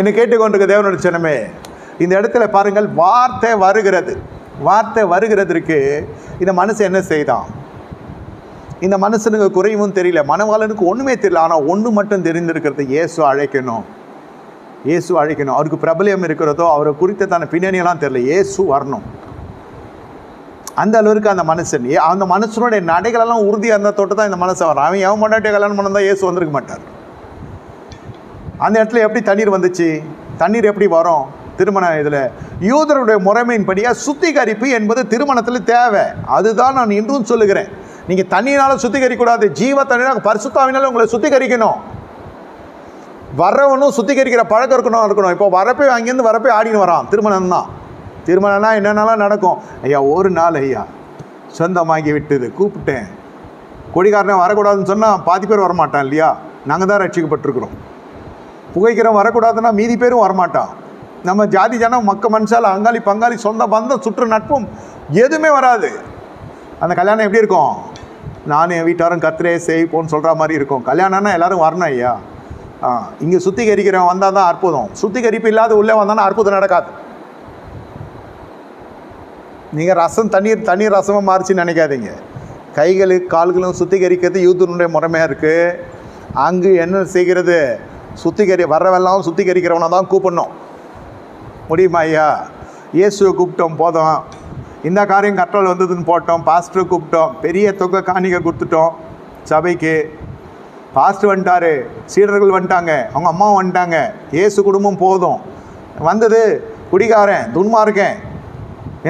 என்னை கேட்டுக்கொண்டிருக்க தேவனுடைய ஜனமே, இந்த இடத்துல பாருங்கள், வார்த்தை வருகிறது. வார்த்தை வருகிறதற்கு இந்த மனுஷன் என்ன செய்தான்? இந்த மனுஷனுக்கு குறைவும் தெரியல, மணவாளனுக்கு ஒன்றுமே தெரியல. ஆனால் ஒன்று மட்டும் தெரிந்திருக்கிறது, இயேசு அழைக்கணும், இயேசு அழைக்கணும். அவருக்கு பிரபலியம் இருக்கிறதோ, அவரை குறித்த தான பின்னணியெல்லாம் தெரியல, இயேசு வரணும். அந்த அளவுக்கு அந்த மனுஷன், அந்த மனுஷனுடைய நடைகளெல்லாம் உறுதியாக இருந்த தொட்டு தான் இந்த மனுஷன் வரான். அவன் எவன் பொண்டாட்டியை கல்யாணம் பண்ணதான் இயேசு வந்திருக்க மாட்டார். அந்த இடத்துல எப்படி தண்ணீர் வந்துச்சு? தண்ணீர் எப்படி வரும்? திருமண இதில் யூதருடைய முறைமையின்படியாக சுத்திகரிப்பு என்பது திருமணத்தில் தேவை. அதுதான் நான் இன்றும் சொல்லுகிறேன். நீங்கள் தண்ணியினால் சுத்திகரிக்கக்கூடாது, ஜீவ தண்ணீராக பரிசுத்தாவினால உங்களை சுத்திகரிக்கணும். வரவனும் சுத்திகரிக்கிற பழக்கம் இருக்கணும். இப்போ வரப்பே அங்கேருந்து வரப்பே ஆடின்னு வரான். திருமணம் தான். திருமணம்னா என்னென்னலாம் நடக்கும்? ஐயா, ஒரு நாள் ஐயா சொந்தமாகி விட்டது, கூப்பிட்டேன், கொடிக்காரனே வரக்கூடாதுன்னு சொன்னால் பாதி பேர் வரமாட்டான் இல்லையா? நாங்கள் தான் ரட்சிக்கப்பட்டிருக்கிறோம். புகைக்கிறோம் வரக்கூடாதுன்னா மீதி பேரும் வரமாட்டான். நம்ம ஜாதி ஜனம் மக்க மனுஷால் அங்காளி பங்காளி சொந்த பந்தம் சுற்று நட்பும் எதுவுமே வராது. அந்த கல்யாணம் எப்படி இருக்கும்? நான் என் வீட்டாரும் கத்திரே செய்ப்போன்னு சொல்கிற மாதிரி இருக்கும். கல்யாணம்னா எல்லோரும் வரணும் ஐயா. இங்கே சுத்திகரிக்கிறவன் வந்தால் தான் அற்புதம். சுத்திகரிப்பு இல்லாத உள்ளே வந்தாலும் அற்புதம் நடக்காது. நீங்கள் ரசம் தண்ணீர் ரசமாக மாறிச்சின்னு நினைக்காதீங்க. கைகளும் கால்களும் சுத்திகரிக்கிறது யூதனுடைய முறைமையாக இருக்குது. அங்கு என்ன செய்கிறது? வர்றவெல்லாம் சுத்திகரிக்கிறவனை தான் கூப்பிடணும். முடியுமா ஐயா? இயேசுவை கூப்பிட்டோம், போதும், இந்த காரியம் கற்றல் வந்ததுன்னு போட்டோம், பாஸ்டரை கூப்பிட்டோம், பெரிய தொகை காணிக்கை கொடுத்துட்டோம் சபைக்கு. பாஸ்டர் வந்துட்டார், சீடர்கள் வந்துட்டாங்க, அவங்க அம்மா வந்துட்டாங்க, இயேசு குடும்பம் போதும். வந்தது குடிகாரன், துன்மார்க்கன்,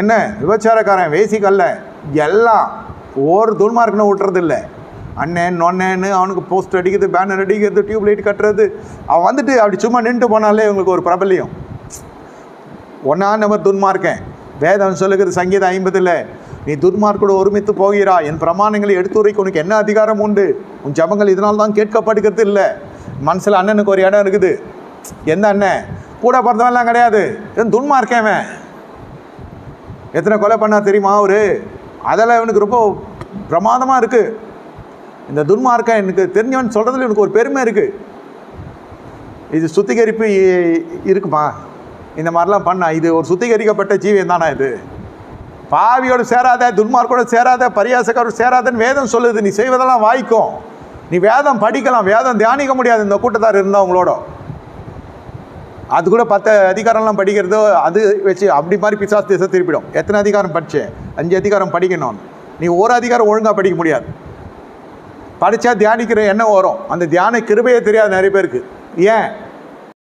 என்ன விபச்சாரக்காரன், வேசிக்கல்ல, எல்லாம் ஒரு துன்மார்க்கனை விட்டுறதில்லை. அண்ணன் நொன்னேன்னு அவனுக்கு போஸ்ட் அடிக்கிறது, பேனர் அடிக்கிறது, டியூப் லைட் கட்டுறது. அவன் வந்துட்டு அப்படி சும்மா நின்று போனாலே இவங்களுக்கு ஒரு பிரபல்யம். 1ஆம் நம்பர் துன்மார்க்கன். வேதம் சொல்லுகிறது சங்கீதம் 50, நீ துன்மார்க்கோடு ஒருமித்து போகிறா, என் பிரமாணங்களை எடுத்துரைக்க உனக்கு என்ன அதிகாரம் உண்டு? உன் ஜபங்கள் இதனால் தான் கேட்கப்படுகிறது இல்லை. மனசில் அண்ணனுக்கு ஒரு இடம் இருக்குது. எந்த அண்ணன்? கூட பிறந்தவன்லாம் கிடையாது, என் துன்மார்க்கவன். எத்தனை கொலை பண்ணா தெரியுமா அவரு? அதெல்லாம் இவனுக்கு ரொம்ப பிரமாதமாக இருக்குது. இந்த துன்மார்க்கம் எனக்கு தெரிஞ்சவன் சொல்கிறதுல எனக்கு ஒரு பெருமை இருக்குது. இது சுத்திகரிப்பு இருக்குமா? இந்த மாதிரிலாம் பண்ணா இது ஒரு சுத்திகரிக்கப்பட்ட ஜீவியம் தானே? இது பாவியோடு சேராத, துன்மார்க்கோடு சேராத, பரியாசக்காரோடு சேராதன்னு வேதம் சொல்லுது. நீ செய்வதெல்லாம் வாய்க்கும். நீ வேதம் படிக்கலாம், வேதம் தியானிக்க முடியாது இந்த கூட்டத்தார் இருந்தால் அவங்களோட. அது கூட 10 அதிகாரம்லாம் படிக்கிறதோ அது வச்சு அப்படி மாதிரி பிசாசு திசை திருப்பிடும். எத்தனை அதிகாரம் படித்தேன்? 5 அதிகாரம் படிக்கணும். நீ ஒரு அதிகாரம் ஒழுங்காக படிக்க முடியாது. படித்தா தியானிக்கிற எண்ணம் வரும். அந்த தியான கிருபையே தெரியாது நிறைய பேருக்கு. ஏன்?